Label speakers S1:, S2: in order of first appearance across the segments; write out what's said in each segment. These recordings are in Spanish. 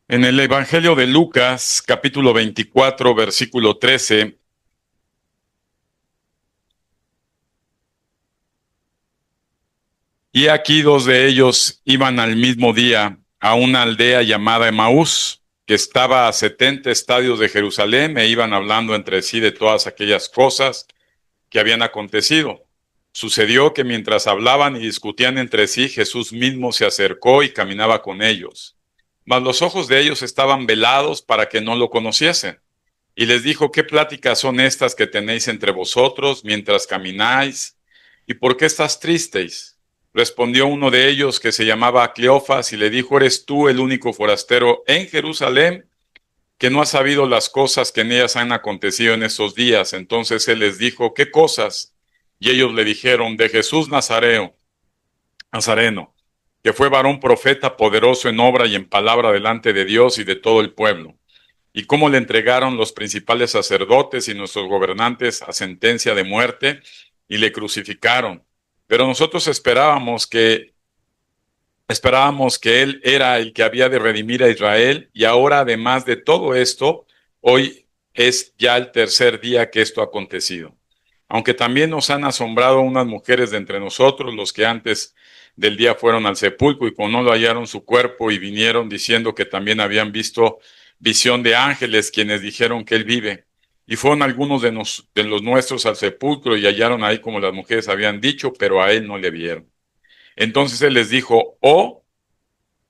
S1: En el Evangelio de Lucas, capítulo 24, versículo 13, y aquí dos de ellos iban al mismo día a una aldea llamada Emaús, que estaba a 70 estadios de Jerusalén, e iban hablando entre sí de todas aquellas cosas que habían acontecido. Sucedió que mientras hablaban y discutían entre sí, Jesús mismo se acercó y caminaba con ellos. Mas los ojos de ellos estaban velados para que no lo conociesen. Y les dijo: ¿qué pláticas son estas que tenéis entre vosotros mientras camináis? ¿Y por qué estás tristes? Respondió uno de ellos, que se llamaba Cleofas, y le dijo: ¿eres tú el único forastero en Jerusalén que no ha sabido las cosas que en ellas han acontecido en estos días? Entonces él les dijo: ¿qué cosas? Y ellos le dijeron: de Jesús Nazareno, que fue varón profeta, poderoso en obra y en palabra delante de Dios y de todo el pueblo, y cómo le entregaron los principales sacerdotes y nuestros gobernantes a sentencia de muerte y le crucificaron. Pero nosotros esperábamos que él era el que había de redimir a Israel, y ahora, además de todo esto, hoy es ya el tercer día que esto ha acontecido. Aunque también nos han asombrado unas mujeres de entre nosotros, los que antes del día fueron al sepulcro y como no lo hallaron su cuerpo, y vinieron diciendo que también habían visto visión de ángeles, quienes dijeron que él vive. Y fueron algunos de los nuestros al sepulcro y hallaron ahí como las mujeres habían dicho, pero a él no le vieron. Entonces él les dijo: oh,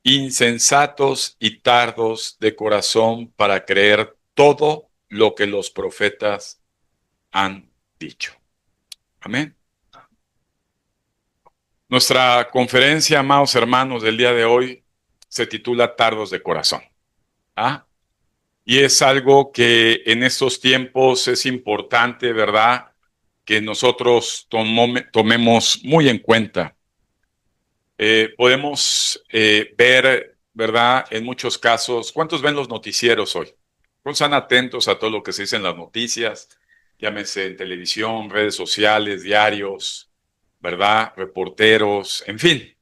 S1: insensatos y tardos de corazón para creer todo lo que los profetas han dicho. Amén. Nuestra conferencia, amados hermanos, del día de hoy se titula Tardos de corazón. ¿Ah? Y es algo que en estos tiempos es importante, ¿verdad?, que nosotros tomemos muy en cuenta. Podemos ver, ¿verdad?, en muchos casos. ¿Cuántos ven los noticieros hoy? ¿Cuántos están atentos a todo lo que se dice en las noticias? Llámese en televisión, redes sociales, diarios, ¿verdad?, reporteros, en fin,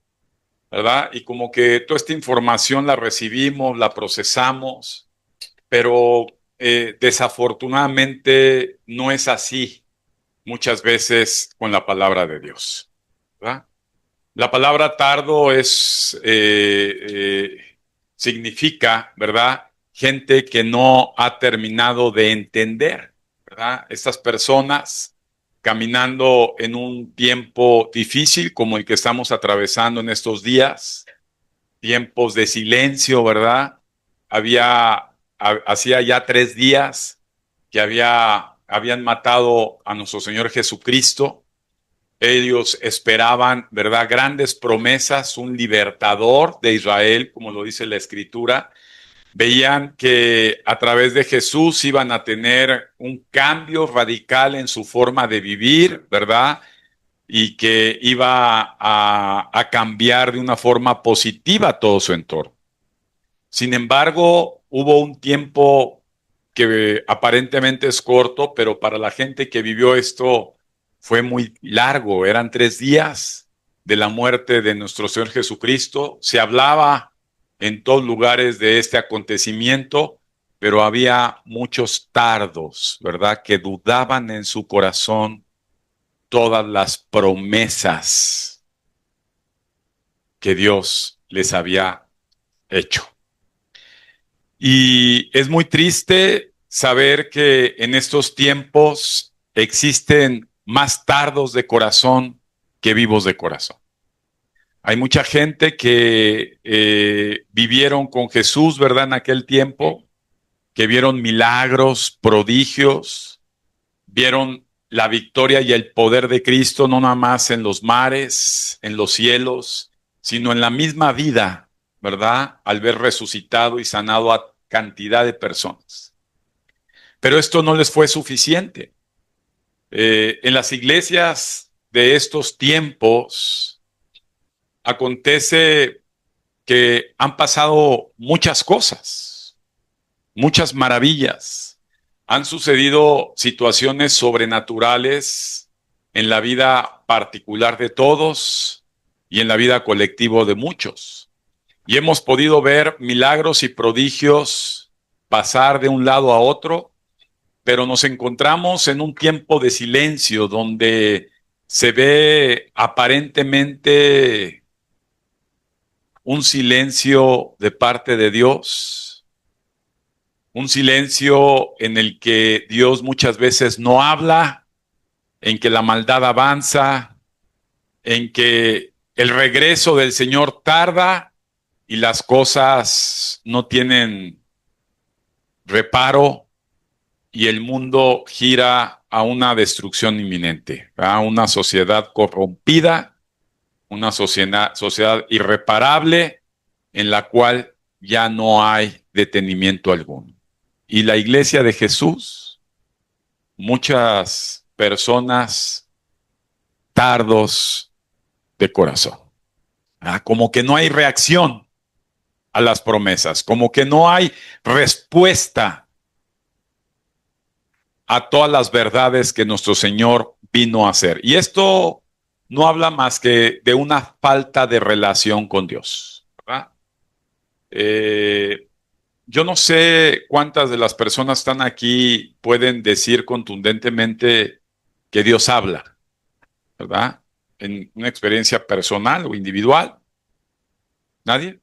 S1: ¿verdad? Y como que toda esta información la recibimos, la procesamos, pero desafortunadamente no es así muchas veces con la palabra de Dios, ¿verdad? La palabra tardo significa, ¿verdad?, gente que no ha terminado de entender, ¿verdad? Estas personas caminando en un tiempo difícil como el que estamos atravesando en estos días, tiempos de silencio, ¿verdad? Hacía ya 3 días que habían matado a nuestro Señor Jesucristo. Ellos esperaban, ¿verdad?, grandes promesas, un libertador de Israel, como lo dice la Escritura. Veían que a través de Jesús iban a tener un cambio radical en su forma de vivir, ¿verdad?, y que iba a cambiar de una forma positiva todo su entorno. Sin embargo, hubo un tiempo que aparentemente es corto, pero para la gente que vivió esto fue muy largo. Eran 3 días de la muerte de nuestro Señor Jesucristo. Se hablaba en todos lugares de este acontecimiento, pero había muchos tardos, ¿verdad?, que dudaban en su corazón todas las promesas que Dios les había hecho. Y es muy triste saber que en estos tiempos existen más tardos de corazón que vivos de corazón. Hay mucha gente que vivieron con Jesús, ¿verdad?, en aquel tiempo, que vieron milagros, prodigios, vieron la victoria y el poder de Cristo, no nada más en los mares, en los cielos, sino en la misma vida, ¿verdad?, al ver resucitado y sanado a cantidad de personas. Pero esto no les fue suficiente. En las iglesias de estos tiempos acontece que han pasado muchas cosas, muchas maravillas. Han sucedido situaciones sobrenaturales en la vida particular de todos y en la vida colectiva de muchos. y hemos podido ver milagros y prodigios pasar de un lado a otro, pero nos encontramos en un tiempo de silencio donde se ve aparentemente un silencio de parte de Dios, un silencio en el que Dios muchas veces no habla, en que la maldad avanza, en que el regreso del Señor tarda y las cosas no tienen reparo y el mundo gira a una destrucción inminente, a una sociedad corrompida, una sociedad irreparable en la cual ya no hay detenimiento alguno. Y la iglesia de Jesús, muchas personas tardos de corazón. Como que no hay reacción a las promesas, como que no hay respuesta a todas las verdades que nuestro Señor vino a hacer. Y esto no habla más que de una falta de relación con Dios, ¿verdad? Yo no sé cuántas de las personas están aquí pueden decir contundentemente que Dios habla, ¿verdad? En una experiencia personal o individual. ¿Nadie?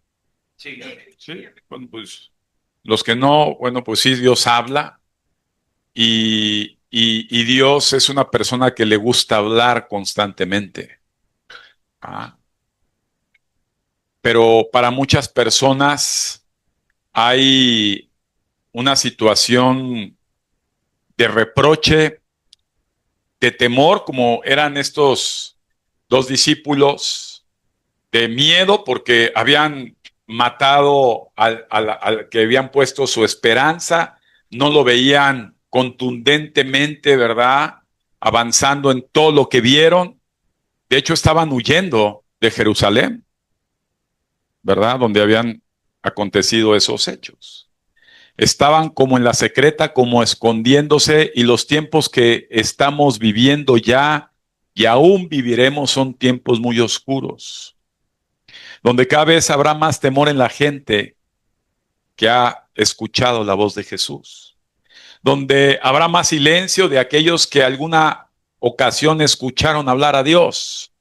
S1: Sí. Sí. Bueno, pues los que no, bueno, pues sí, Dios habla y Dios es una persona que le gusta hablar constantemente. Ah. Pero para muchas personas hay una situación de reproche, de temor, como eran estos dos discípulos, de miedo porque habían matado al que habían puesto su esperanza, no lo veían contundentemente, ¿verdad? Avanzando en todo lo que vieron. De hecho, estaban huyendo de Jerusalén, ¿verdad? Donde habían acontecido esos hechos. Estaban como en la secreta, como escondiéndose, y los tiempos que estamos viviendo ya y aún viviremos son tiempos muy oscuros, donde cada vez habrá más temor en la gente que ha escuchado la voz de Jesús, donde habrá más silencio de aquellos que alguna ocasión escucharon hablar a Dios,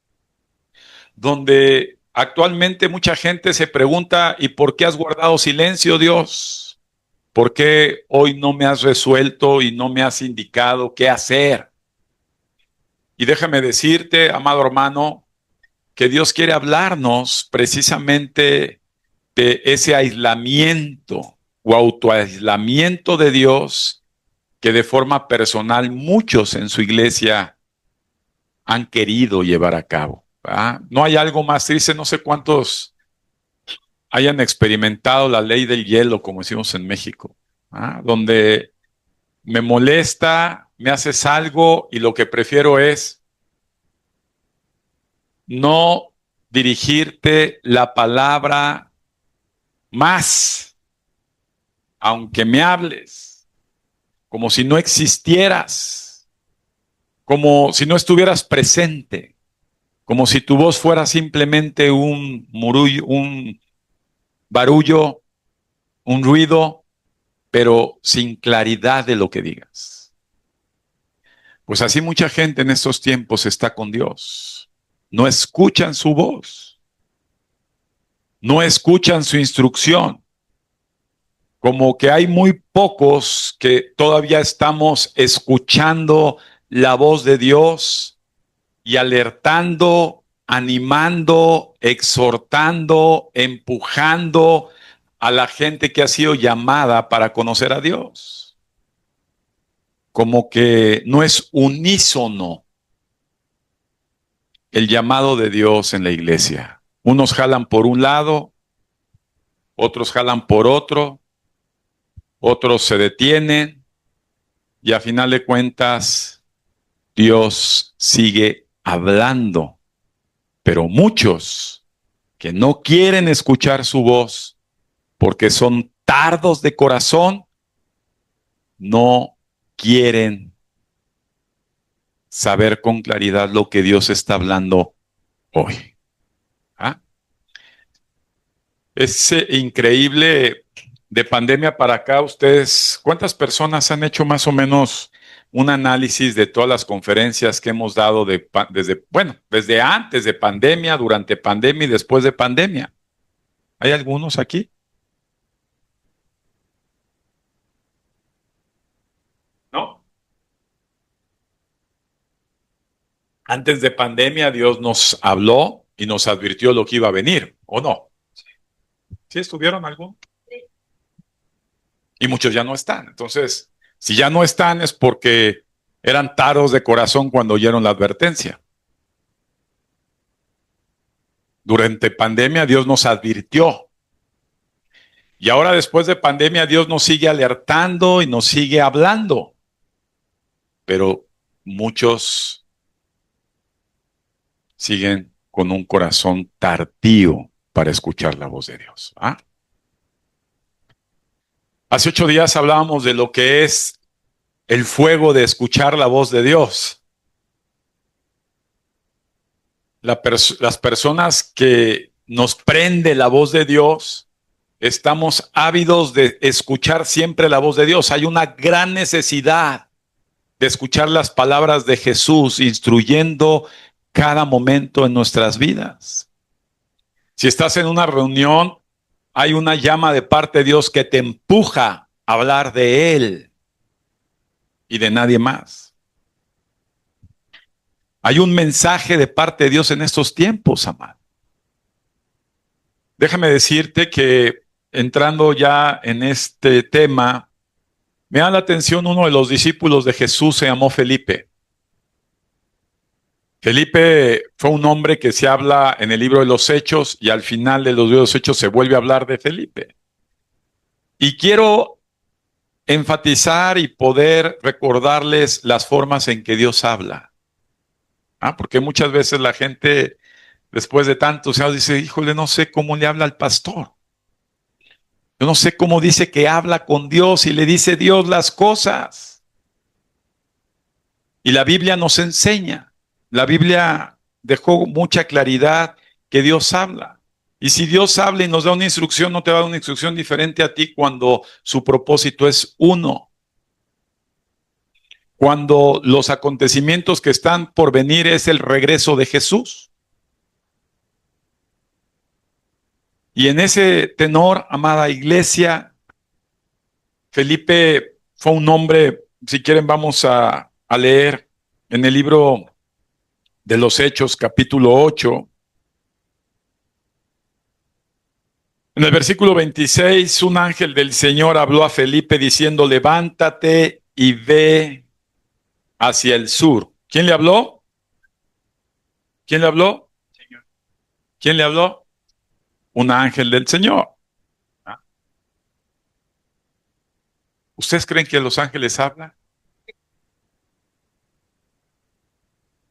S1: donde actualmente mucha gente se pregunta, ¿y por qué has guardado silencio, Dios? ¿Por qué hoy no me has resuelto y no me has indicado qué hacer? Y déjame decirte, amado hermano, que Dios quiere hablarnos precisamente de ese aislamiento o autoaislamiento de Dios que de forma personal muchos en su iglesia han querido llevar a cabo. ¿Verdad? No hay algo más triste, no sé cuántos hayan experimentado la ley del hielo, como decimos en México, ¿verdad? Donde me molesta, me haces algo y lo que prefiero es no dirigirte la palabra más, aunque me hables, como si no existieras, como si no estuvieras presente, como si tu voz fuera simplemente un murullo, un barullo, un ruido, pero sin claridad de lo que digas. Pues así mucha gente en estos tiempos está con Dios. No escuchan su voz, no escuchan su instrucción. Como que hay muy pocos que todavía estamos escuchando la voz de Dios y alertando, animando, exhortando, empujando a la gente que ha sido llamada para conocer a Dios. Como que no es unísono el llamado de Dios en la iglesia. Unos jalan por un lado, otros jalan por otro, otros se detienen y a final de cuentas Dios sigue hablando, pero muchos que no quieren escuchar su voz porque son tardos de corazón, no quieren saber con claridad lo que Dios está hablando hoy. ¿Ah? Es increíble. De pandemia para acá, ustedes, ¿cuántas personas han hecho más o menos un análisis de todas las conferencias que hemos dado desde antes de pandemia, durante pandemia y después de pandemia? ¿Hay algunos aquí? ¿No? Antes de pandemia, Dios nos habló y nos advirtió lo que iba a venir, ¿o no? ¿Sí estuvieron algunos? Y muchos ya no están. Entonces, si ya no están es porque eran taros de corazón cuando oyeron la advertencia. Durante pandemia Dios nos advirtió. Y ahora después de pandemia Dios nos sigue alertando y nos sigue hablando. Pero muchos siguen con un corazón tardío para escuchar la voz de Dios. ¿Ah? Hace 8 días hablábamos de lo que es el fuego de escuchar la voz de Dios. Las personas que nos prende la voz de Dios, estamos ávidos de escuchar siempre la voz de Dios. Hay una gran necesidad de escuchar las palabras de Jesús instruyendo cada momento en nuestras vidas. Si estás en una reunión, hay una llama de parte de Dios que te empuja a hablar de Él y de nadie más. Hay un mensaje de parte de Dios en estos tiempos, amado. Déjame decirte que entrando ya en este tema, me da la atención uno de los discípulos de Jesús, se llamó Felipe. Felipe fue un hombre que se habla en el libro de los Hechos y al final de los libros de los Hechos se vuelve a hablar de Felipe. Y quiero enfatizar y poder recordarles las formas en que Dios habla. Porque muchas veces la gente, después de tantos años, dice, híjole, no sé cómo le habla al pastor. Yo no sé cómo dice que habla con Dios y le dice Dios las cosas. Y la Biblia nos enseña. La Biblia dejó mucha claridad que Dios habla. Y si Dios habla y nos da una instrucción, no te va a dar una instrucción diferente a ti cuando su propósito es uno. Cuando los acontecimientos que están por venir es el regreso de Jesús. Y en ese tenor, amada iglesia, Felipe fue un hombre, si quieren vamos a leer en el libro de los Hechos, capítulo 8. En el versículo 26, un ángel del Señor habló a Felipe diciendo, levántate y ve hacia el sur. ¿Quién le habló? ¿Quién le habló? ¿Quién le habló? Un ángel del Señor. ¿Ustedes creen que los ángeles hablan?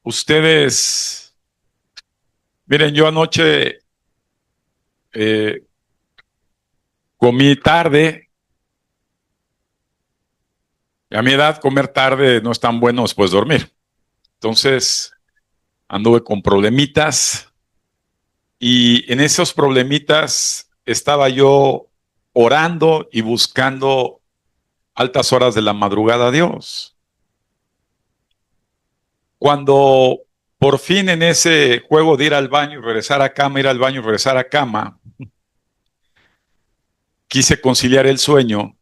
S1: Ustedes, miren, yo anoche eh, comí tarde. A mi edad, comer tarde no es tan bueno después de dormir. Entonces, anduve con problemitas y en esos problemitas estaba yo orando y buscando altas horas de la madrugada a Dios. Cuando por fin en ese juego de ir al baño y regresar a cama, ir al baño y regresar a cama, quise conciliar el sueño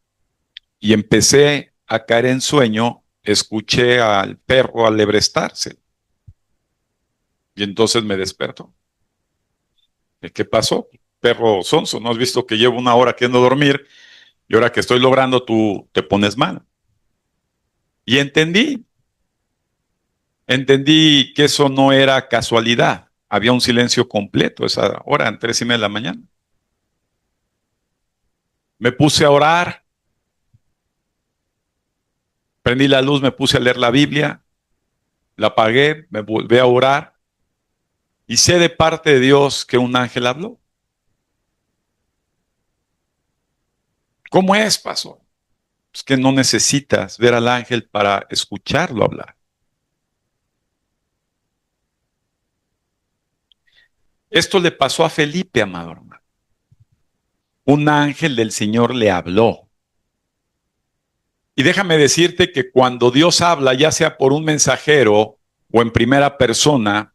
S1: y empecé a caer en sueño, escuché al perro alebrestarse y entonces me despertó. ¿Qué pasó? Perro sonso, ¿no has visto que llevo una hora queriendo dormir y ahora que estoy logrando tú te pones mal? Y entendí que eso no era casualidad. Había un silencio completo esa hora, en 3:30 de la mañana. Me puse a orar, prendí la luz, me puse a leer la Biblia, la apagué, me volví a orar y sé de parte de Dios que un ángel habló. ¿Cómo es, pastor? Es que no necesitas ver al ángel para escucharlo hablar. Esto le pasó a Felipe, amado hermano. un ángel del Señor le habló. Y déjame decirte que cuando Dios habla, ya sea por un mensajero o en primera persona,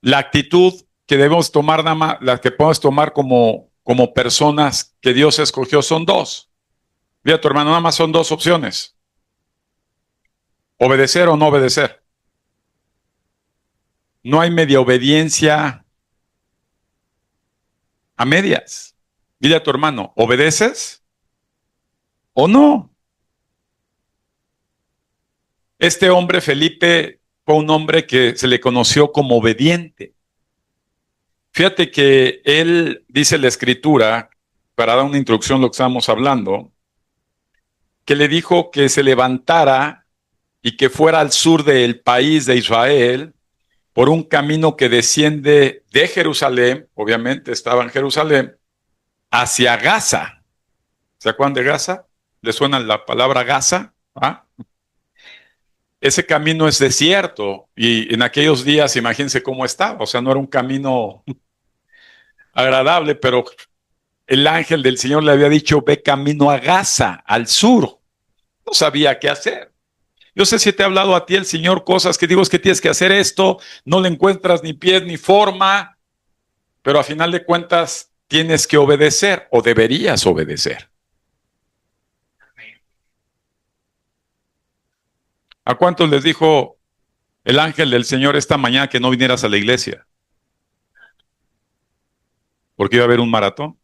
S1: la actitud que debemos tomar, nada más, la que podemos tomar como personas que Dios escogió son dos. Mira, tu hermano, nada más son dos opciones. Obedecer o no obedecer. No hay media obediencia a medias. Dile a tu hermano, ¿obedeces o no? Este hombre, Felipe, fue un hombre que se le conoció como obediente. Fíjate que él dice la escritura, para dar una introducción a lo que estábamos hablando, que le dijo que se levantara y que fuera al sur del país de Israel por un camino que desciende de Jerusalén, obviamente estaba en Jerusalén, hacia Gaza. ¿Se acuerdan de Gaza? ¿Le suena la palabra Gaza? ¿Ah? Ese camino es desierto y en aquellos días, imagínense cómo estaba, o sea, no era un camino agradable, pero el ángel del Señor le había dicho, ve camino a Gaza, al sur. No sabía qué hacer. Yo sé si te ha hablado a ti el Señor cosas que digo es que tienes que hacer esto, no le encuentras ni pies ni forma, pero a final de cuentas tienes que obedecer o deberías obedecer. ¿A cuántos les dijo el ángel del Señor esta mañana que no vinieras a la iglesia? Porque iba a haber un maratón.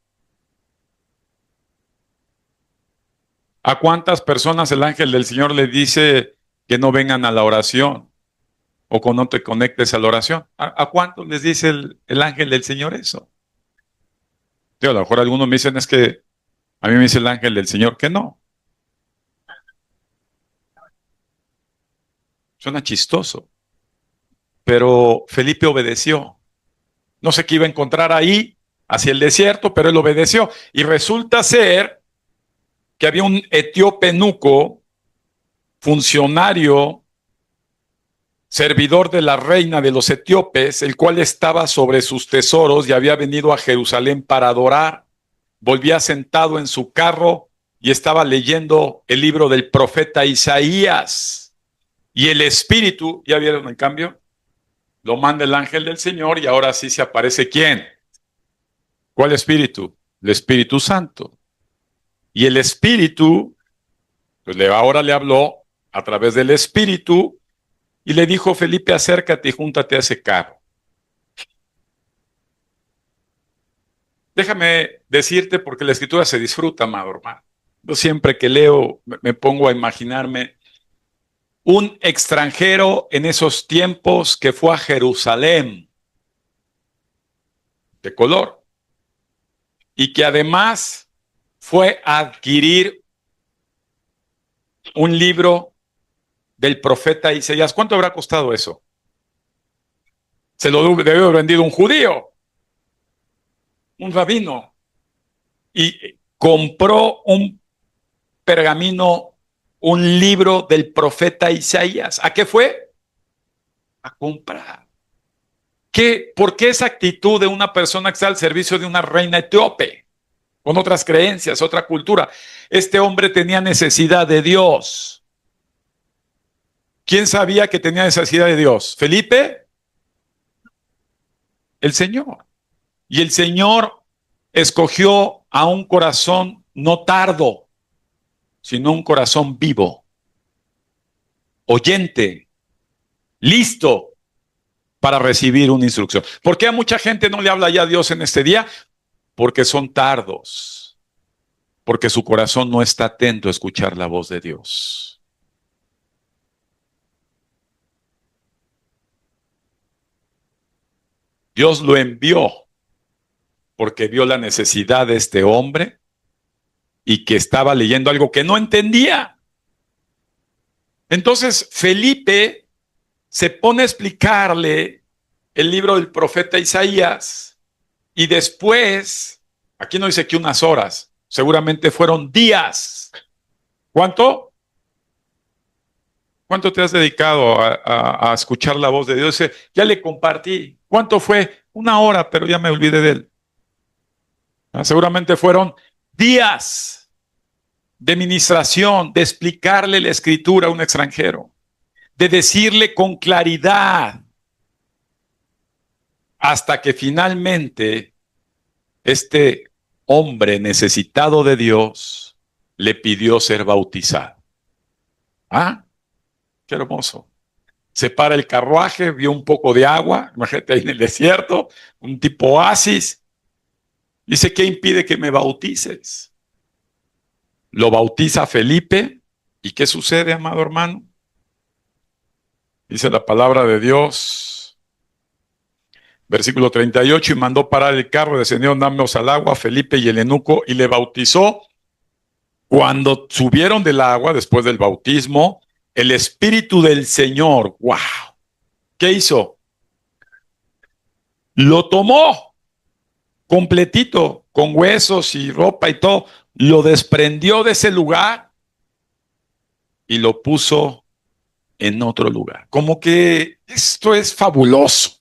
S1: ¿A cuántas personas el ángel del Señor le dice que no vengan a la oración o que no te conectes a la oración? ¿A cuántos les dice el ángel del Señor eso? Yo, a lo mejor algunos me dicen es que a mí me dice el ángel del Señor que no. Suena chistoso. Pero Felipe obedeció. No sé qué iba a encontrar ahí, hacia el desierto, pero él obedeció. Y resulta ser que había un etíope nuco, funcionario, servidor de la reina de los etíopes, el cual estaba sobre sus tesoros y había venido a Jerusalén para adorar. Volvía sentado en su carro y estaba leyendo el libro del profeta Isaías. Y el espíritu, ¿ya vieron en cambio? Lo manda el ángel del Señor y ahora sí se aparece ¿quién? ¿Cuál espíritu? El Espíritu Santo. Y el espíritu, pues ahora le habló a través del espíritu y le dijo, Felipe, acércate y júntate a ese carro. Déjame decirte, porque la escritura se disfruta, amado hermano. Yo siempre que leo me pongo a imaginarme un extranjero en esos tiempos que fue a Jerusalén, de color, y que además fue a adquirir un libro del profeta Isaías. ¿Cuánto habrá costado eso? Se lo debió haber vendido un judío, un rabino, y compró un pergamino, un libro del profeta Isaías. ¿A qué fue? A comprar. ¿Por qué esa actitud de una persona que está al servicio de una reina etíope, con otras creencias, otra cultura? Este hombre tenía necesidad de Dios. ¿Quién sabía que tenía necesidad de Dios? ¿Felipe? El Señor. Y el Señor escogió a un corazón no tardo, sino un corazón vivo, oyente, listo para recibir una instrucción. ¿Por qué a mucha gente no le habla ya a Dios en este día? Porque son tardos, porque su corazón no está atento a escuchar la voz de Dios. Dios lo envió porque vio la necesidad de este hombre y que estaba leyendo algo que no entendía. Entonces Felipe se pone a explicarle el libro del profeta Isaías y después, aquí no dice que unas horas, seguramente fueron días. ¿Cuánto? ¿Cuánto te has dedicado a escuchar la voz de Dios? Ya le compartí. ¿Cuánto fue? Una hora, pero ya me olvidé de él. Seguramente fueron días de ministración, de explicarle la escritura a un extranjero, de decirle con claridad, hasta que finalmente este hombre necesitado de Dios le pidió ser bautizado. Ah, qué hermoso. Se para el carruaje, vio un poco de agua, imagínate ahí en el desierto, un tipo oasis. Dice, ¿qué impide que me bautices? Lo bautiza Felipe. ¿Y qué sucede, amado hermano? Dice la palabra de Dios, versículo 38, y mandó parar el carro, descendieron ambos al agua, Felipe y el eunuco, y le bautizó. Cuando subieron del agua, después del bautismo, el Espíritu del Señor, wow, ¿qué hizo? Lo tomó completito, con huesos y ropa y todo, lo desprendió de ese lugar y lo puso en otro lugar. Como que esto es fabuloso.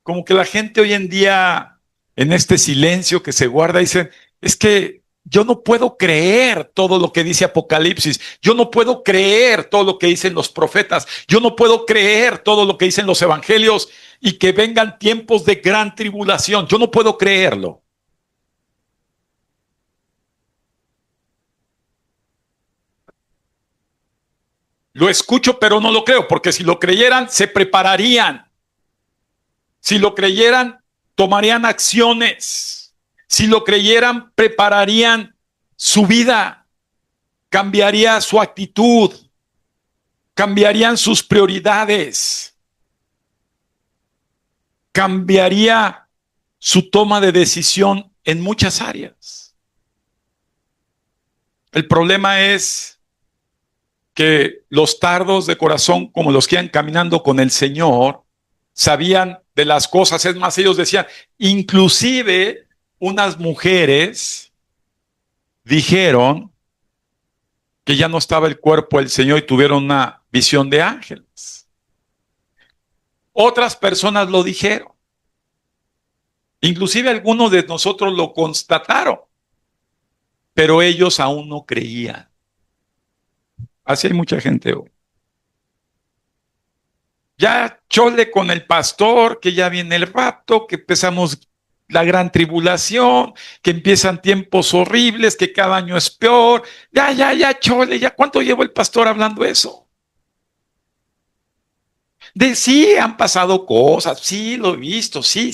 S1: Como que la gente hoy en día, en este silencio que se guarda, dicen, es que yo no puedo creer todo lo que dice Apocalipsis, yo no puedo creer todo lo que dicen los profetas, yo no puedo creer todo lo que dicen los evangelios y que vengan tiempos de gran tribulación, yo no puedo creerlo. Lo escucho, pero no lo creo, porque si lo creyeran, se prepararían. Si lo creyeran, tomarían acciones. Si lo creyeran, prepararían su vida. Cambiaría su actitud. Cambiarían sus prioridades. Cambiaría su toma de decisión en muchas áreas. El problema es que los tardos de corazón, como los que iban caminando con el Señor, sabían de las cosas. Es más, ellos decían, inclusive unas mujeres dijeron que ya no estaba el cuerpo del Señor y tuvieron una visión de ángeles. Otras personas lo dijeron. Inclusive algunos de nosotros lo constataron, pero ellos aún no creían. Así hay mucha gente hoy. Ya chole con el pastor, que ya viene el rapto, que empezamos la gran tribulación, que empiezan tiempos horribles, que cada año es peor. Ya, chole, ya. ¿Cuánto llevó el pastor hablando eso? De sí, han pasado cosas, sí, lo he visto, sí,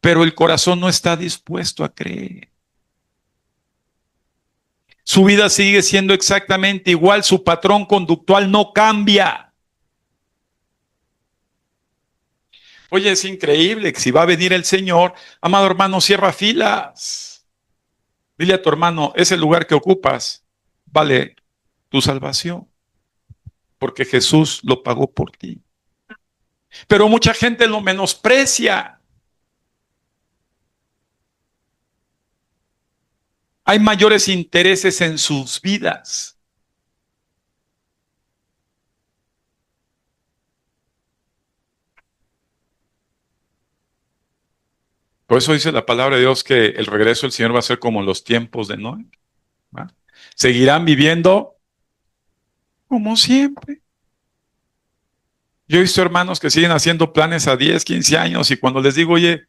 S1: pero el corazón no está dispuesto a creer. Su vida sigue siendo exactamente igual, su patrón conductual no cambia. Oye, es increíble que si va a venir el Señor, amado hermano, cierra filas. Dile a tu hermano, ese lugar que ocupas vale tu salvación, porque Jesús lo pagó por ti. Pero mucha gente lo menosprecia. Hay mayores intereses en sus vidas. Por eso dice la palabra de Dios que el regreso del Señor va a ser como los tiempos de Noé. ¿Va? Seguirán viviendo como siempre. Yo he visto hermanos que siguen haciendo planes a 10, 15 años y cuando les digo, oye,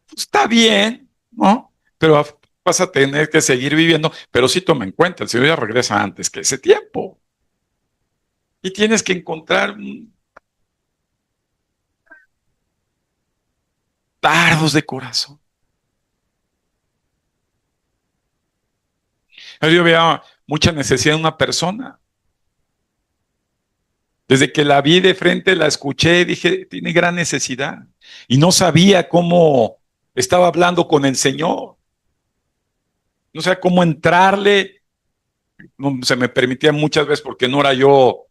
S1: pues está bien, ¿no? Pero vas a tener que seguir viviendo, pero sí toma en cuenta, el Señor ya regresa antes que ese tiempo. Y tienes que encontrar tardos de corazón. Yo veía mucha necesidad de una persona. Desde que la vi de frente, la escuché, dije, tiene gran necesidad. Y no sabía cómo estaba hablando con el Señor. No sabía cómo entrarle. No se me permitía muchas veces porque no era yo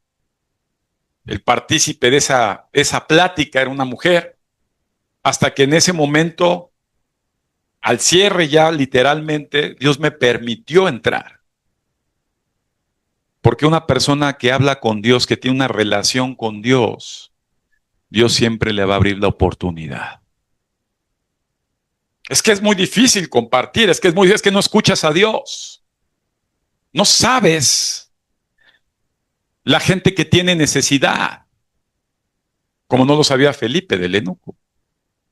S1: el partícipe de esa plática, era una mujer. Hasta que en ese momento, al cierre ya literalmente, Dios me permitió entrar. Porque una persona que habla con Dios, que tiene una relación con Dios, Dios siempre le va a abrir la oportunidad. Es que es muy difícil compartir, es que no escuchas a Dios. No sabes la gente que tiene necesidad, como no lo sabía Felipe del eunuco.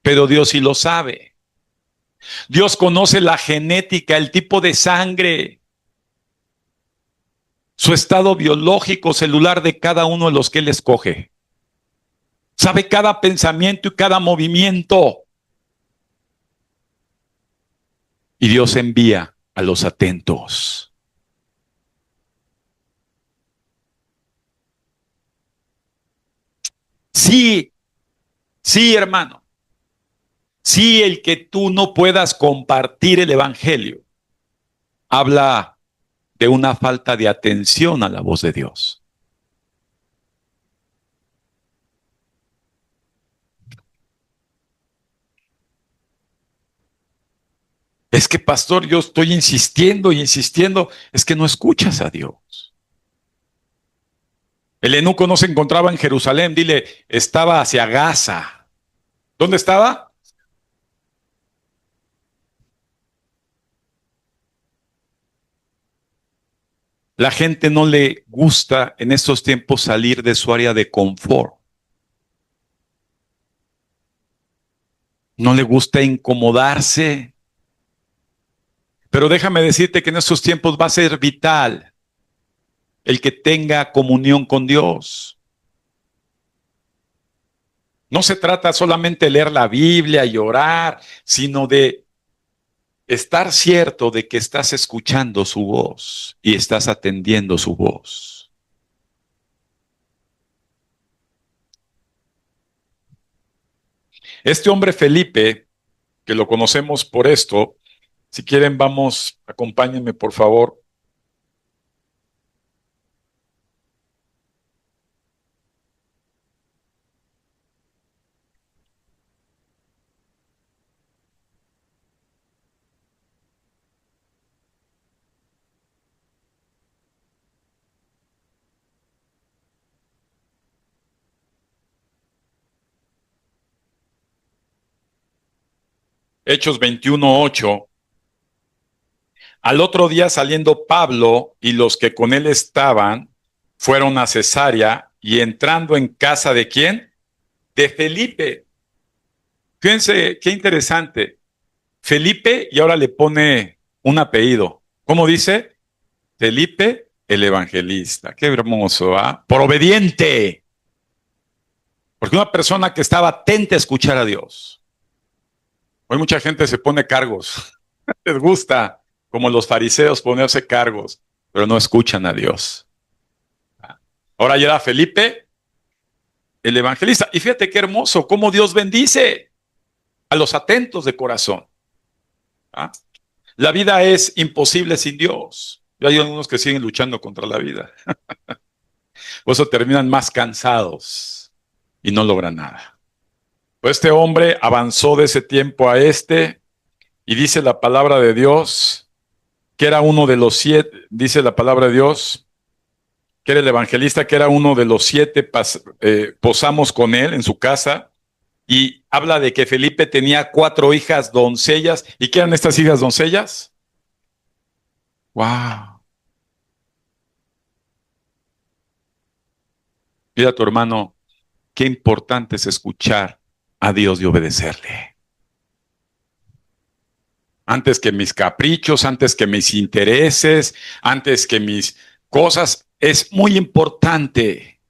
S1: Pero Dios sí lo sabe. Dios conoce la genética, el tipo de sangre, su estado biológico, celular de cada uno de los que Él escoge. Sabe cada pensamiento y cada movimiento. Y Dios envía a los atentos. Sí, sí, hermano. Sí, el que tú no puedas compartir el Evangelio habla de una falta de atención a la voz de Dios. Es que, pastor, yo estoy insistiendo y insistiendo, es que no escuchas a Dios. El eunuco no se encontraba en Jerusalén, dile, estaba hacia Gaza. ¿Dónde estaba? La gente no le gusta en estos tiempos salir de su área de confort. No le gusta incomodarse. Pero déjame decirte que en estos tiempos va a ser vital el que tenga comunión con Dios. No se trata solamente de leer la Biblia y orar, sino de estar cierto de que estás escuchando su voz y estás atendiendo su voz. Este hombre Felipe, que lo conocemos por esto, si quieren vamos, acompáñenme por favor. Hechos 21:8. Al otro día saliendo Pablo y los que con él estaban, fueron a Cesarea y entrando en casa de ¿quién? De Felipe. Fíjense qué interesante. Felipe y ahora le pone un apellido. ¿Cómo dice? Felipe el evangelista. Qué hermoso, ¿ah? Por obediente. Porque una persona que estaba atenta a escuchar a Dios. Hoy mucha gente se pone cargos. Les gusta, como los fariseos, ponerse cargos, pero no escuchan a Dios. Ahora ya era Felipe el evangelista. Y fíjate qué hermoso, cómo Dios bendice a los atentos de corazón. ¿Ah? La vida es imposible sin Dios. Y hay algunos que siguen luchando contra la vida. Por eso terminan más cansados y no logran nada. Pues este hombre avanzó de ese tiempo a este y dice la palabra de Dios que era uno de los 7, dice la palabra de Dios, que era el evangelista, que era uno de los 7, posamos con él en su casa, y habla de que Felipe tenía 4 hijas doncellas. ¿Y qué eran estas hijas doncellas? ¡Wow! Mira a tu hermano, qué importante es escuchar a Dios y obedecerle. Antes que mis caprichos, antes que mis intereses, antes que mis cosas, es muy importante,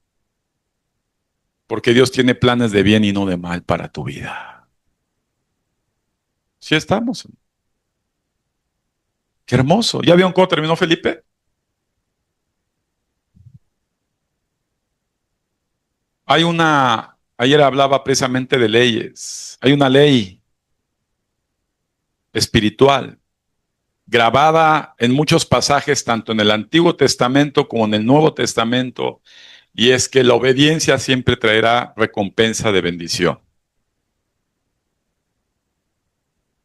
S1: porque Dios tiene planes de bien y no de mal para tu vida. Sí estamos. Qué hermoso. ¿Ya vieron cómo terminó Felipe? Ayer hablaba precisamente de leyes. Hay una ley espiritual grabada en muchos pasajes, tanto en el Antiguo Testamento como en el Nuevo Testamento, y es que la obediencia siempre traerá recompensa de bendición.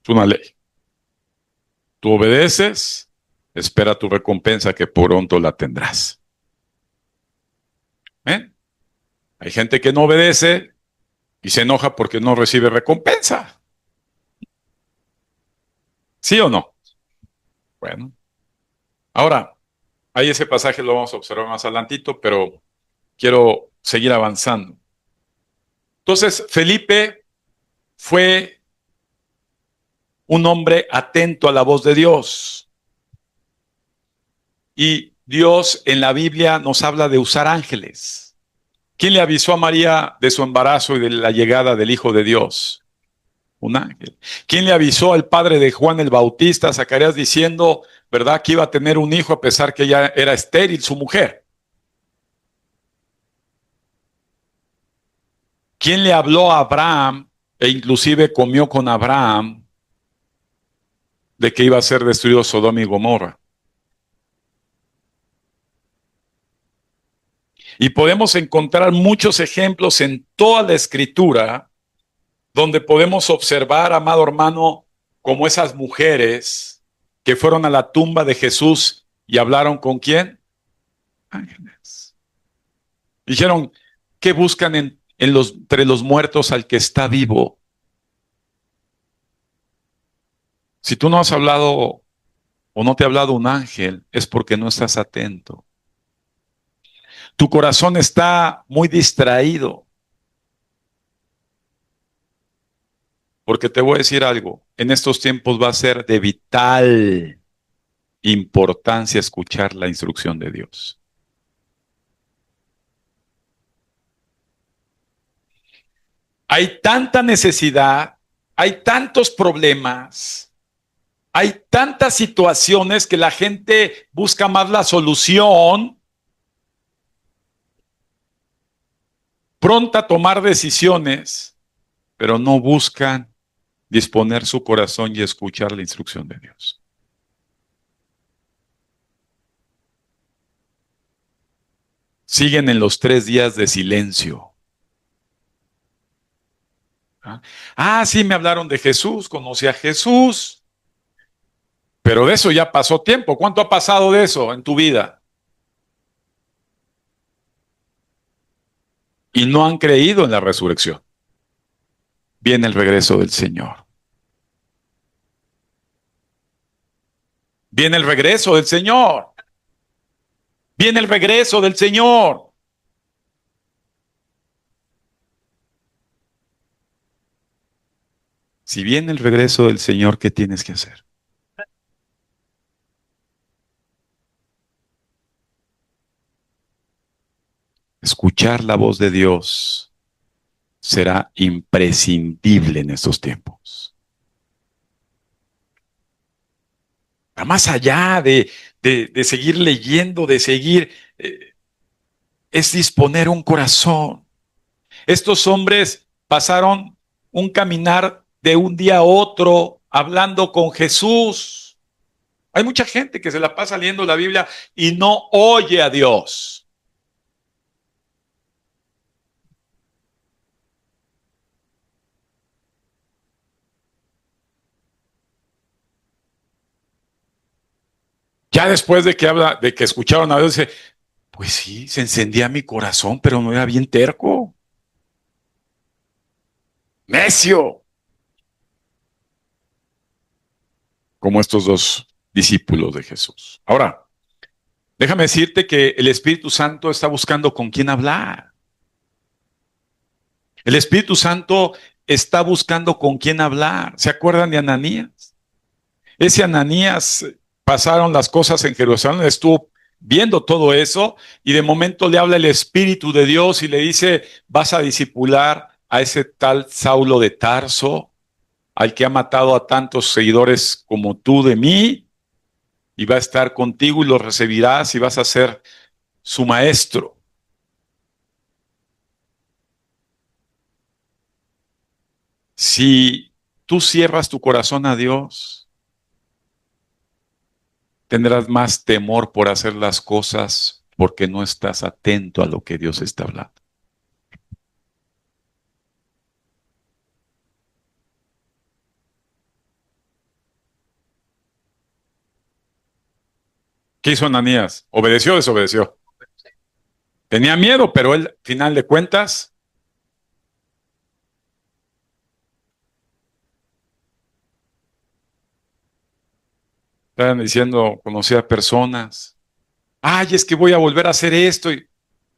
S1: Es una ley. Tú obedeces, espera tu recompensa que pronto la tendrás. ¿Eh? Hay gente que no obedece y se enoja porque no recibe recompensa. ¿Sí o no? Bueno, ahora, ahí ese pasaje lo vamos a observar más adelantito, pero quiero seguir avanzando. Entonces, Felipe fue un hombre atento a la voz de Dios. Y Dios en la Biblia nos habla de usar ángeles. ¿Quién le avisó a María de su embarazo y de la llegada del Hijo de Dios? Un ángel. ¿Quién le avisó al padre de Juan el Bautista, Zacarías, diciendo, verdad, que iba a tener un hijo a pesar que ya era estéril su mujer? ¿Quién le habló a Abraham e inclusive comió con Abraham de que iba a ser destruido Sodoma y Gomorra? Y podemos encontrar muchos ejemplos en toda la escritura donde podemos observar, amado hermano, como esas mujeres que fueron a la tumba de Jesús y hablaron con quién? Ángeles. Dijeron, ¿qué buscan entre los muertos al que está vivo? Si tú no has hablado o no te ha hablado un ángel, es porque no estás atento. Tu corazón está muy distraído. Porque te voy a decir algo, en estos tiempos va a ser de vital importancia escuchar la instrucción de Dios. Hay tanta necesidad, hay tantos problemas, hay tantas situaciones que la gente busca más la solución, pronta a tomar decisiones, pero no buscan disponer su corazón y escuchar la instrucción de Dios. Siguen en los 3 días de silencio. Sí, me hablaron de Jesús, conocí a Jesús, pero de eso ya pasó tiempo. ¿Cuánto ha pasado de eso en tu vida? Y no han creído en la resurrección. Viene el regreso del Señor. Viene el regreso del Señor. Viene el regreso del Señor. Si viene el regreso del Señor, ¿qué tienes que hacer? Escuchar la voz de Dios será imprescindible en estos tiempos. Más allá de seguir leyendo, de seguir, es disponer un corazón. Estos hombres pasaron un caminar de un día a otro hablando con Jesús. Hay mucha gente que se la pasa leyendo la Biblia y no oye a Dios. Ya después de que habla, de que escucharon a Dios, dice, pues sí, se encendía mi corazón, pero no era bien terco. Necio. Como estos dos discípulos de Jesús. Ahora, déjame decirte que el Espíritu Santo está buscando con quién hablar. El Espíritu Santo está buscando con quién hablar. ¿Se acuerdan de Ananías? Ese Ananías pasaron las cosas en Jerusalén, estuvo viendo todo eso y de momento le habla el Espíritu de Dios y le dice, vas a discipular a ese tal Saulo de Tarso, al que ha matado a tantos seguidores como tú de mí, y va a estar contigo y lo recibirás y vas a ser su maestro. Si tú cierras tu corazón a Dios, tendrás más temor por hacer las cosas porque no estás atento a lo que Dios está hablando. ¿Qué hizo Ananías? ¿Obedeció o desobedeció? Tenía miedo, pero él, al final de cuentas, Estaban diciendo, conocí a personas. Ay, es que voy a volver a hacer esto. Y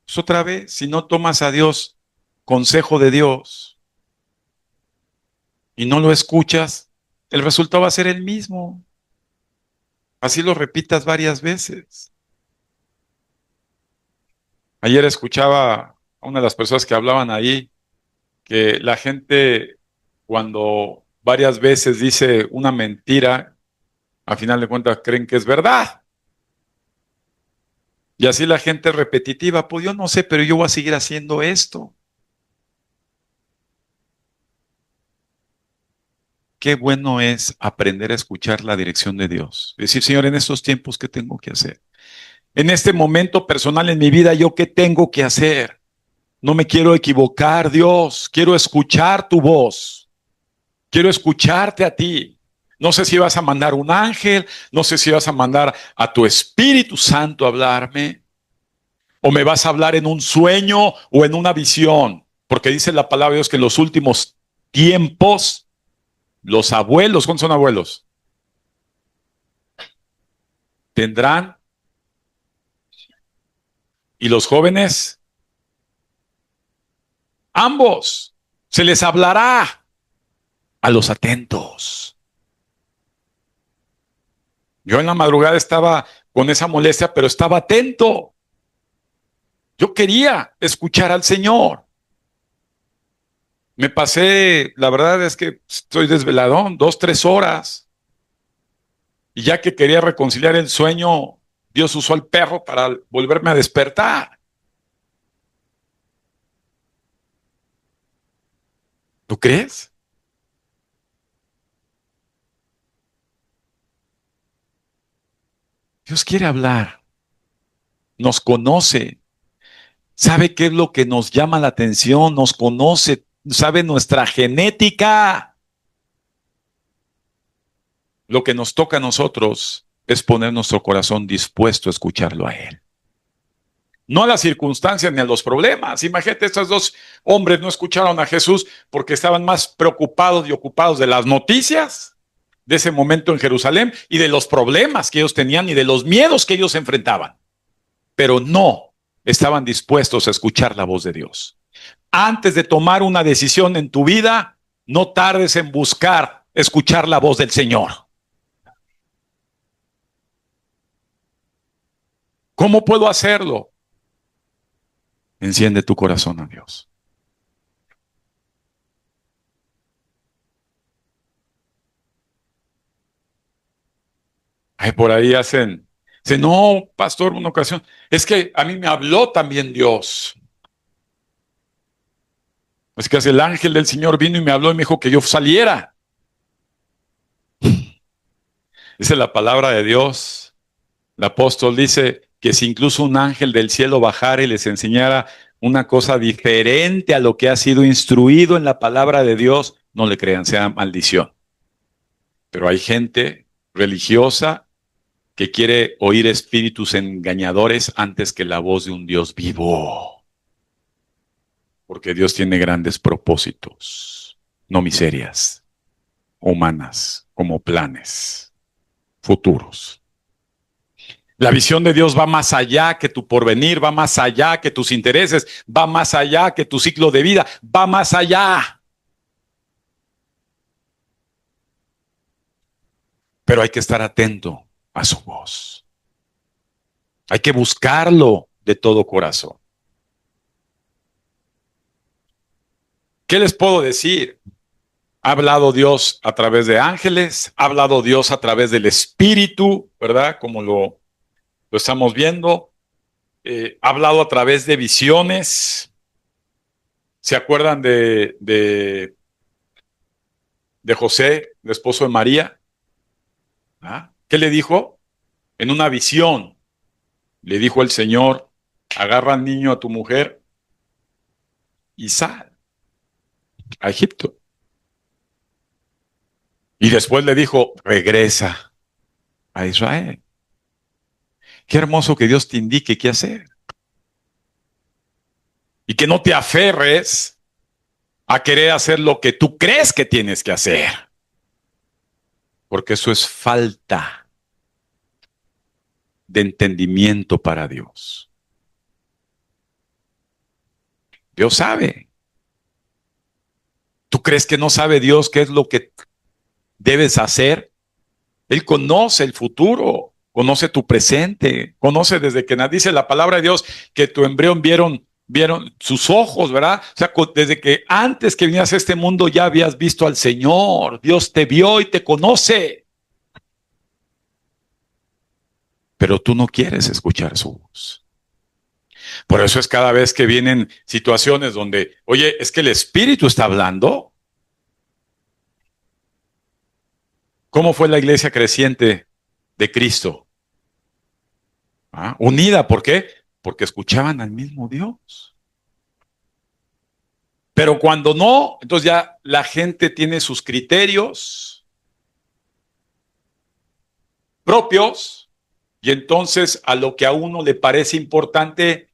S1: pues otra vez, si no tomas a Dios, consejo de Dios, y no lo escuchas, el resultado va a ser el mismo. Así lo repitas varias veces. Ayer escuchaba a una de las personas que hablaban ahí que la gente cuando varias veces dice una mentira, a final de cuentas creen que es verdad. Y así la gente repetitiva, pues yo no sé, pero yo voy a seguir haciendo esto. Qué bueno es aprender a escuchar la dirección de Dios. Decir, Señor, en estos tiempos, ¿qué tengo que hacer? En este momento personal en mi vida, ¿yo qué tengo que hacer? No me quiero equivocar, Dios. Quiero escuchar tu voz. Quiero escucharte a ti. No sé si vas a mandar un ángel, no sé si vas a mandar a tu Espíritu Santo a hablarme, o me vas a hablar en un sueño o en una visión, porque dice la palabra de Dios que en los últimos tiempos, los abuelos, ¿cuántos son abuelos? Tendrán, y los jóvenes, ambos, se les hablará a los atentos. Yo en la madrugada estaba con esa molestia, pero estaba atento. Yo quería escuchar al Señor. Me pasé, la verdad es que estoy desveladón, 2, 3 horas. Y ya que quería reconciliar el sueño, Dios usó al perro para volverme a despertar. ¿Tú crees? Dios quiere hablar, nos conoce, sabe qué es lo que nos llama la atención, nos conoce, sabe nuestra genética. Lo que nos toca a nosotros es poner nuestro corazón dispuesto a escucharlo a Él. No a las circunstancias ni a los problemas. Imagínate, estos dos hombres no escucharon a Jesús porque estaban más preocupados y ocupados de las noticias de ese momento en Jerusalén y de los problemas que ellos tenían y de los miedos que ellos enfrentaban. Pero no estaban dispuestos a escuchar la voz de Dios. Antes de tomar una decisión en tu vida, no tardes en buscar escuchar la voz del Señor. ¿Cómo puedo hacerlo? Enciende tu corazón a Dios. Ay, por ahí dicen, no, pastor, una ocasión, es que a mí me habló también Dios. Es que el ángel del Señor vino y me habló y me dijo que yo saliera. Dice la palabra de Dios. El apóstol dice que si incluso un ángel del cielo bajara y les enseñara una cosa diferente a lo que ha sido instruido en la palabra de Dios, no le crean, sea maldición. Pero hay gente religiosa que quiere oír espíritus engañadores antes que la voz de un Dios vivo. Porque Dios tiene grandes propósitos, no miserias humanas, como planes futuros. La visión de Dios va más allá que tu porvenir, va más allá que tus intereses, va más allá que tu ciclo de vida, va más allá. Pero hay que estar atento a su voz. Hay que buscarlo de todo corazón. ¿Qué les puedo decir? Ha hablado Dios a través de ángeles, ha hablado Dios a través del Espíritu, ¿verdad? Como lo estamos viendo. Ha hablado a través de visiones. ¿Se acuerdan de José, el esposo de María? ¿Ah? ¿Qué le dijo? En una visión le dijo el Señor, agarra al niño, a tu mujer y sal a Egipto. Y después le dijo, regresa a Israel. Qué hermoso que Dios te indique qué hacer. Y que no te aferres a querer hacer lo que tú crees que tienes que hacer. Porque eso es falta. de entendimiento para Dios. Dios sabe. ¿Tú crees que no sabe Dios qué es lo que debes hacer? Él conoce el futuro, conoce tu presente, conoce desde que dice la palabra de Dios que tu embrión vieron sus ojos, ¿verdad? O sea, desde que antes que vinieras a este mundo ya habías visto al Señor. Dios te vio y te conoce. Pero tú no quieres escuchar su voz. Por eso es cada vez que vienen situaciones donde, oye, es que el Espíritu está hablando. ¿Cómo fue la iglesia creciente de Cristo? Unida, ¿por qué? Porque escuchaban al mismo Dios. Pero cuando no, entonces ya la gente tiene sus criterios propios y entonces a lo que a uno le parece importante,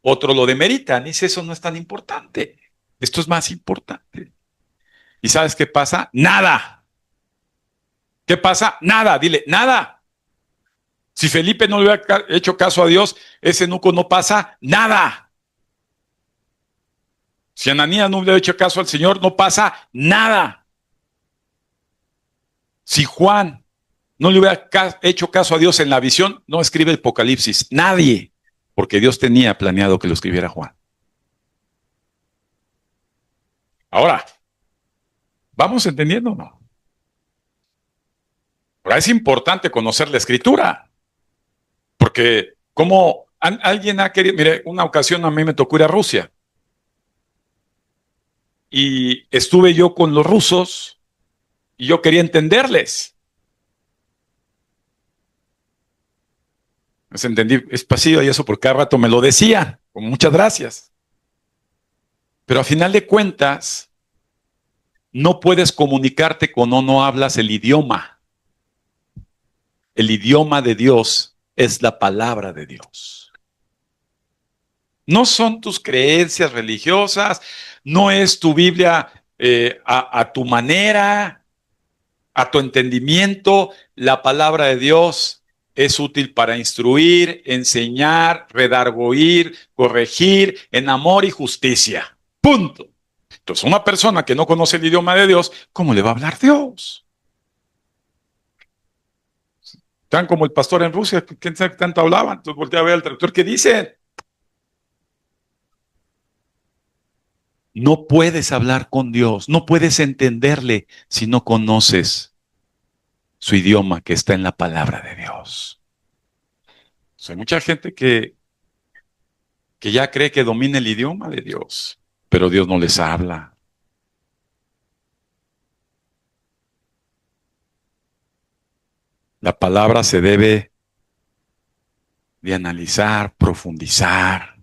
S1: otro lo demerita. Dice, eso no es tan importante. Esto es más importante. ¿Y sabes qué pasa? Nada. ¿Qué pasa? Nada. Dile, nada. Si Felipe no le hubiera hecho caso a Dios, ese eunuco no pasa nada. Si Ananías no hubiera hecho caso al Señor, no pasa nada. Si Juan no le hubiera hecho caso a Dios en la visión, no escribe el Apocalipsis. Nadie. Porque Dios tenía planeado que lo escribiera Juan. Ahora, ¿vamos entendiendo o no? Ahora es importante conocer la Escritura. Porque como alguien ha querido, mire, una ocasión a mí me tocó ir a Rusia. Y estuve yo con los rusos y yo quería entenderles. Les entendí, es pasivo y eso por cada rato me lo decían, con muchas gracias. Pero a final de cuentas, no puedes comunicarte cuando no hablas el idioma. El idioma de Dios es la palabra de Dios. No son tus creencias religiosas, no es tu Biblia a tu manera, a tu entendimiento. La palabra de Dios es útil para instruir, enseñar, redarguir, corregir en amor y justicia. Punto. Entonces, una persona que no conoce el idioma de Dios, ¿cómo le va a hablar Dios? Tan como el pastor en Rusia, ¿quién sabe qué tanto hablaban? Entonces voltea a ver al traductor, ¿qué dice? No puedes hablar con Dios, no puedes entenderle si no conoces su idioma que está en la palabra de Dios. O sea, hay mucha gente que ya cree que domina el idioma de Dios, pero Dios no les habla. La palabra se debe de analizar, profundizar.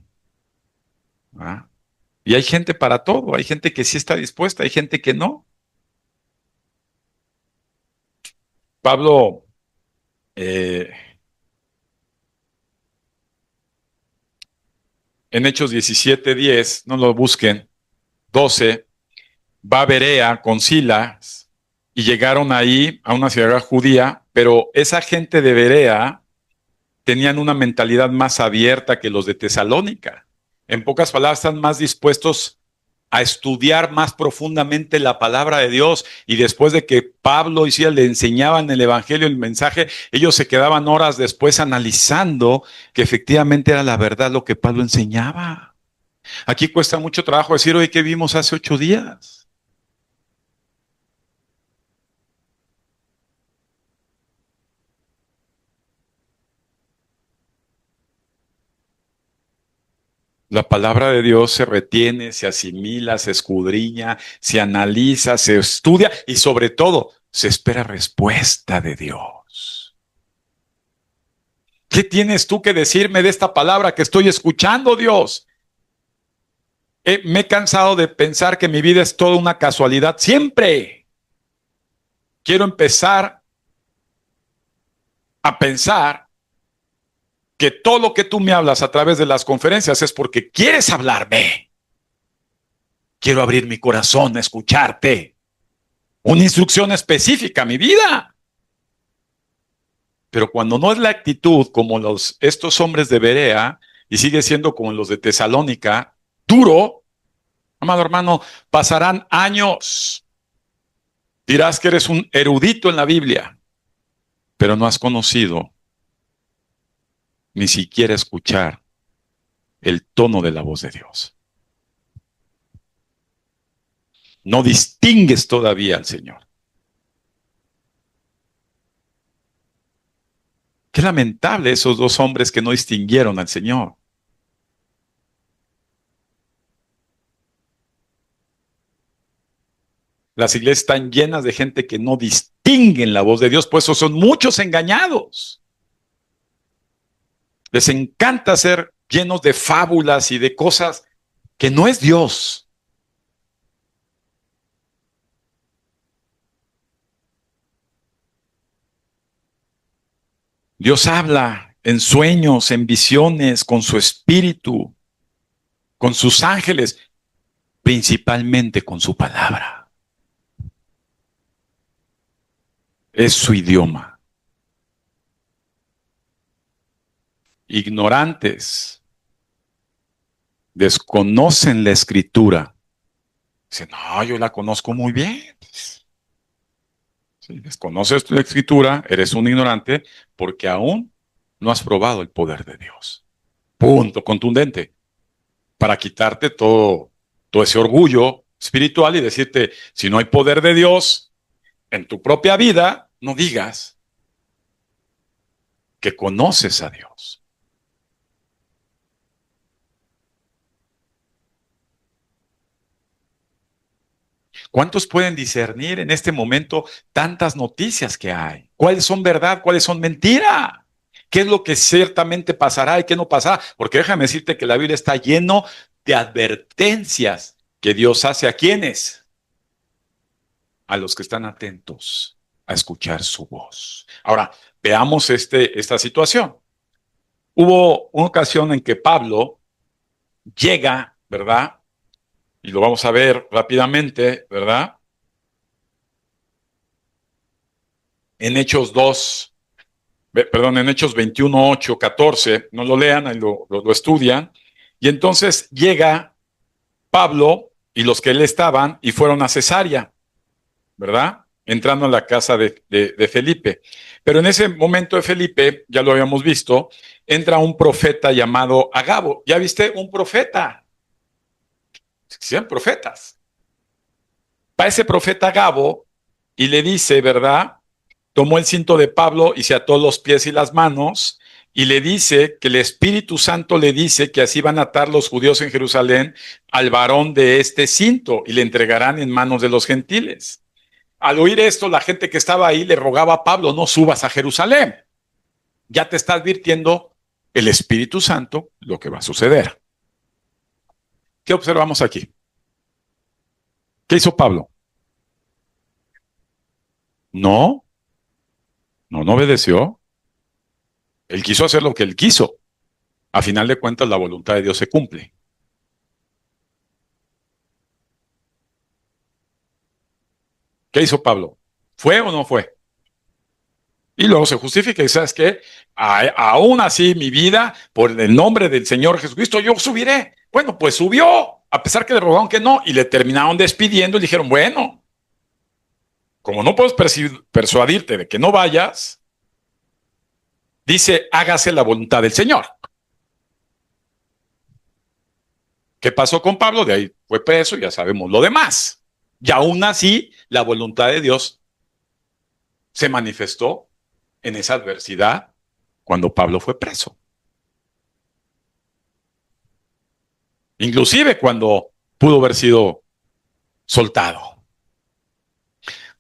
S1: ¿Ah? Y hay gente para todo, hay gente que sí está dispuesta, hay gente que no. Pablo en Hechos 17:10, no lo busquen, 12, va a Berea con Silas y llegaron ahí a una ciudad judía, pero esa gente de Berea tenían una mentalidad más abierta que los de Tesalónica. En pocas palabras, están más dispuestos a estudiar más profundamente la palabra de Dios, y después de que Pablo y Silas le enseñaban el evangelio, el mensaje, ellos se quedaban horas después analizando que efectivamente era la verdad lo que Pablo enseñaba. Aquí cuesta mucho trabajo decir, oye, ¿qué vimos hace 8 días? La palabra de Dios se retiene, se asimila, se escudriña, se analiza, se estudia y sobre todo se espera respuesta de Dios. ¿Qué tienes tú que decirme de esta palabra que estoy escuchando, Dios? Me he cansado de pensar que mi vida es toda una casualidad siempre. Quiero empezar a pensar que todo lo que tú me hablas a través de las conferencias es porque quieres hablarme. Quiero abrir mi corazón a escucharte. Una instrucción específica a mi vida. Pero cuando no es la actitud como estos hombres de Berea y sigue siendo como los de Tesalónica, duro, amado hermano, pasarán años. Dirás que eres un erudito en la Biblia, pero no has conocido ni siquiera escuchar el tono de la voz de Dios. No distingues todavía al Señor. Qué lamentable esos dos hombres que no distinguieron al Señor. Las iglesias están llenas de gente que no distinguen la voz de Dios, pues son muchos engañados. Les encanta ser llenos de fábulas y de cosas que no es Dios. Dios habla en sueños, en visiones, con su espíritu, con sus ángeles, principalmente con su palabra. Es su idioma. Ignorantes desconocen la escritura. Dicen, no, yo la conozco muy bien. Si desconoces la escritura, eres un ignorante porque aún no has probado el poder de Dios. Punto, contundente. Para quitarte todo ese orgullo espiritual y decirte, si no hay poder de Dios en tu propia vida, no digas que conoces a Dios. ¿Cuántos pueden discernir en este momento tantas noticias que hay? ¿Cuáles son verdad? ¿Cuáles son mentira? ¿Qué es lo que ciertamente pasará y qué no pasará? Porque déjame decirte que la Biblia está lleno de advertencias que Dios hace a quienes, a los que están atentos a escuchar su voz. Ahora, veamos esta situación. Hubo una ocasión en que Pablo llega, ¿verdad? Y lo vamos a ver rápidamente, ¿verdad? En Hechos 2, perdón, en Hechos 21, 8, 14, no lo lean, ahí lo estudian. Y entonces llega Pablo y los que él estaban y fueron a Cesarea, ¿verdad? Entrando en la casa de Felipe. Pero en ese momento de Felipe, ya lo habíamos visto, entra un profeta llamado Agabo. ¿Ya viste? Un profeta. Existían profetas. Va ese profeta Agabo y le dice, ¿verdad? Tomó el cinto de Pablo y se ató los pies y las manos y le dice que el Espíritu Santo le dice que así van a atar los judíos en Jerusalén al varón de este cinto y le entregarán en manos de los gentiles. Al oír esto, la gente que estaba ahí le rogaba a Pablo, no subas a Jerusalén. Ya te está advirtiendo el Espíritu Santo lo que va a suceder. ¿Qué observamos aquí? ¿Qué hizo Pablo? No, no obedeció. Él quiso hacer lo que él quiso. A final de cuentas, la voluntad de Dios se cumple. ¿Qué hizo Pablo? ¿Fue o no fue? Y luego se justifica y sabes qué, aún así mi vida, por el nombre del Señor Jesucristo, yo subiré. Bueno, pues subió, a pesar que le rogaron que no, y le terminaron despidiendo y le dijeron, bueno, como no puedes persuadirte de que no vayas, dice, hágase la voluntad del Señor. ¿Qué pasó con Pablo? De ahí fue preso, ya sabemos lo demás. Y aún así, la voluntad de Dios se manifestó en esa adversidad cuando Pablo fue preso. Inclusive cuando pudo haber sido soltado.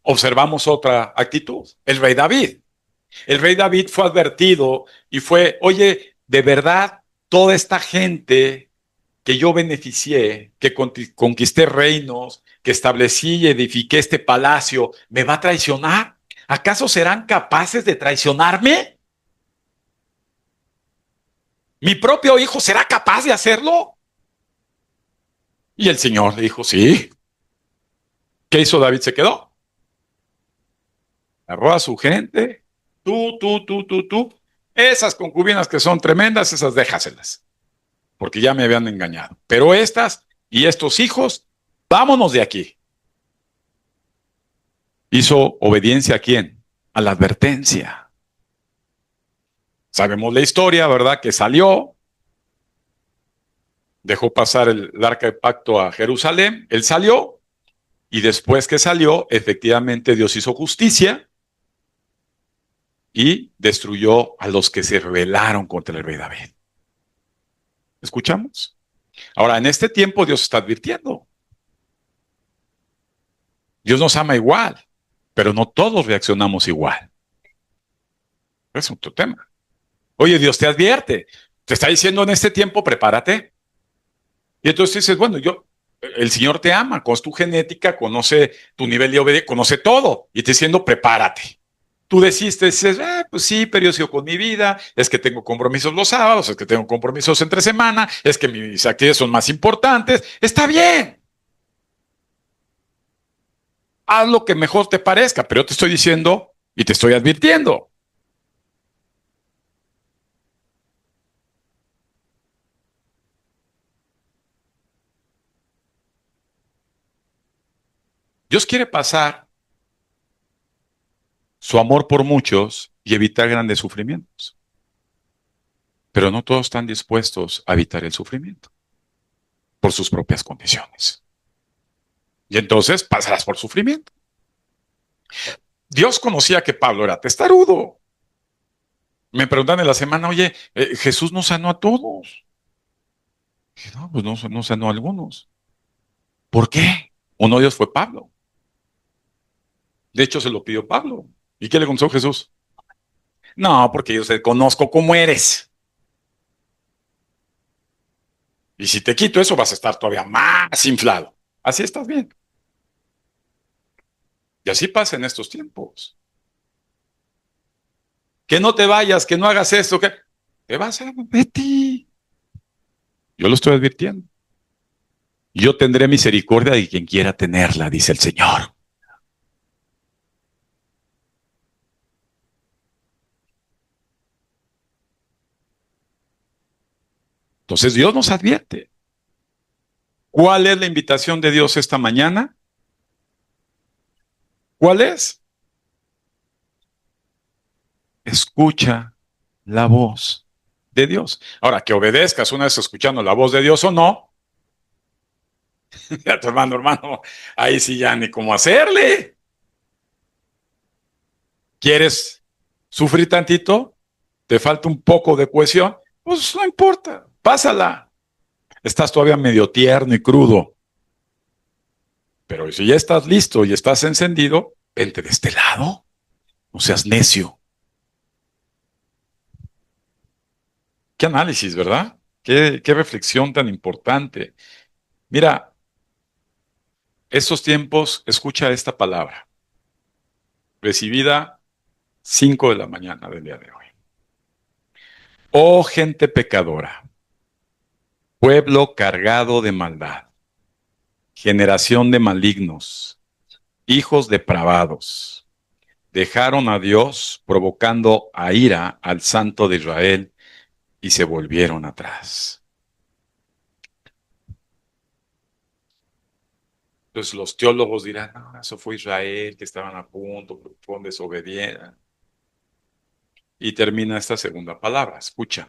S1: Observamos otra actitud. El rey David. El rey David fue advertido y fue, oye, de verdad, toda esta gente que yo beneficié, que conquisté reinos, que establecí y edifiqué este palacio, ¿me va a traicionar? ¿Acaso serán capaces de traicionarme? ¿Mi propio hijo será capaz de hacerlo? Y el Señor le dijo, sí. ¿Qué hizo David? Se quedó. Agarró a su gente, tú. Esas concubinas que son tremendas, esas déjaselas, porque ya me habían engañado. Pero estas y estos hijos, vámonos de aquí. ¿Hizo obediencia a quién? A la advertencia. Sabemos la historia, ¿verdad? Que salió, dejó pasar el arca de pacto a Jerusalén, él salió, y después que salió, efectivamente Dios hizo justicia y destruyó a los que se rebelaron contra el rey David. ¿Escuchamos? Ahora, en este tiempo Dios está advirtiendo. Dios nos ama igual, pero no todos reaccionamos igual. Es otro tema. Oye, Dios te advierte. Te está diciendo en este tiempo, prepárate. Y entonces dices, bueno, el Señor te ama, conoce tu genética, conoce tu nivel de obediencia, conoce todo. Y te diciendo, prepárate. Tú dices, pues sí, pero yo sigo con mi vida, es que tengo compromisos los sábados, es que tengo compromisos entre semana, es que mis actividades son más importantes. Está bien. Haz lo que mejor te parezca, pero yo te estoy diciendo y te estoy advirtiendo. Dios quiere pasar su amor por muchos y evitar grandes sufrimientos. Pero no todos están dispuestos a evitar el sufrimiento por sus propias condiciones. Y entonces pasarás por sufrimiento. Dios conocía que Pablo era testarudo. Me preguntan en la semana, oye, Jesús no sanó a todos. Y no, pues no sanó a algunos. ¿Por qué? Uno de ellos fue Pablo. De hecho, se lo pidió Pablo. ¿Y qué le contestó Jesús? No, porque yo te conozco cómo eres. Y si te quito eso, vas a estar todavía más inflado. Así estás bien. Y así pasa en estos tiempos. Que no te vayas, que no hagas esto, que te vas a Betty. Yo lo estoy advirtiendo. Yo tendré misericordia de quien quiera tenerla, dice el Señor. Entonces Dios nos advierte. ¿Cuál es la invitación de Dios esta mañana? ¿Cuál es? Escucha la voz de Dios. Ahora, que obedezcas una vez escuchando la voz de Dios o no, ya tu hermano, ahí sí ya ni cómo hacerle. ¿Quieres sufrir tantito? ¿Te falta un poco de cohesión? Pues no importa, pásala. Estás todavía medio tierno y crudo. Pero si ya estás listo y estás encendido, vente de este lado. No seas necio. Qué análisis, ¿verdad? Qué reflexión tan importante. Mira, estos tiempos, escucha esta palabra, recibida 5 de la mañana del día de hoy. Oh gente pecadora, pueblo cargado de maldad, generación de malignos, hijos depravados, dejaron a Dios provocando a ira al Santo de Israel y se volvieron atrás. Entonces los teólogos dirán, no, eso fue Israel, que estaban a punto, pero fueron desobedientes. Y termina esta segunda palabra, escucha.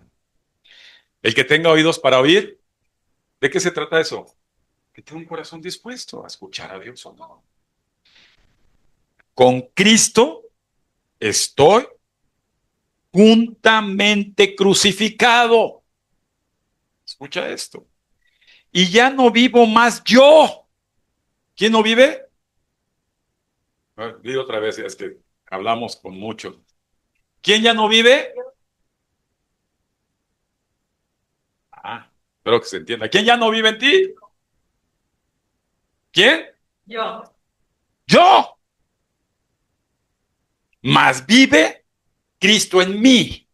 S1: El que tenga oídos para oír, ¿de qué se trata eso? Que tenga un corazón dispuesto a escuchar a Dios o no. Con Cristo estoy juntamente crucificado. Escucha esto. Y ya no vivo más yo. ¿Quién no vive? Digo otra vez, es que hablamos con muchos. ¿Quién ya no vive? Ah, espero que se entienda. ¿Quién ya no vive en ti? ¿Quién?
S2: Yo.
S1: Yo. Más vive Cristo en mí.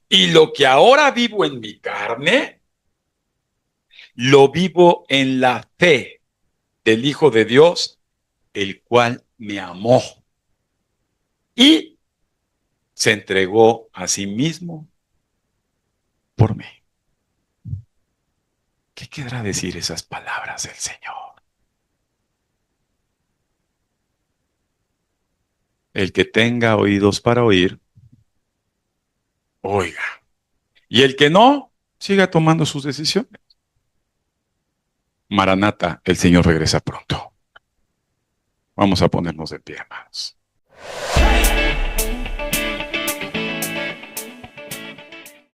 S1: Y lo que ahora vivo en mi carne, lo vivo en la fe del Hijo de Dios, el cual me amó y se entregó a sí mismo por mí. ¿Qué querrá decir esas palabras del Señor? El que tenga oídos para oír, oiga. Y el que no, siga tomando sus decisiones. Maranata, el Señor regresa pronto. Vamos a ponernos de pie, hermanos.